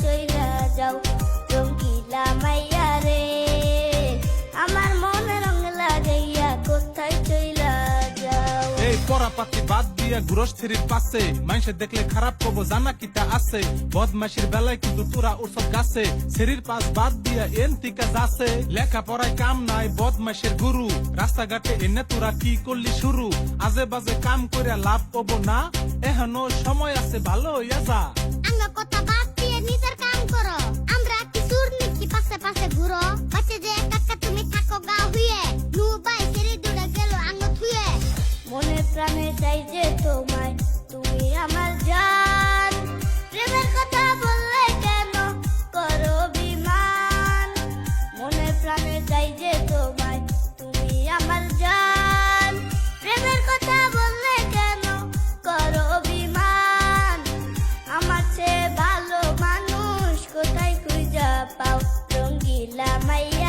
চইলা যাও রঙ্গিলা মাইয়া রে আমার মনে রং লাগাইয়া কোথায় চইলা যাও। এই পরাপাতি বাদ দিয়া গুরস্থিরির পাশে মানুষে দেখলে খারাপ কব জানা কিতা আছে বদমাশির বেলায় কিন্তু তোরা উৎসব গাছে সিঁড়ির পাশ বাদ দিয়া এন টিকা যাচ্ছে লেখা পড়ায় কাম নাই বদমাশের গুরু রাস্তাঘাটে এনে তোরা কি করলি শুরু আজে বাজে কাম কইরা লাভ কব না এখনো সময় আছে ভালো হইয়া যা। আঙ্গা কথা বাদ দিয়ে নিজের কাম করো আমরা কি সুর নিকি পাশে পাশে ঘুরো বাচ্চা যে কাকা তুমি থাকো গা হুয়ে নু বাই সেরি দূরে গেল আঙ্গ থুয়ে মনে প্রাণে চাই যে তোমায় তুমি আমার জান প্রেমের কথা বললে কেন করো বিমান মনে প্রাণে চাই যে তোমায় তুমি আমার জান প্রেমের কথা বললে কেন করো বিমান আমার চেয়ে ভালো মানুষ কোথায় খুঁজা পাও রঙ্গিলা মাইয়া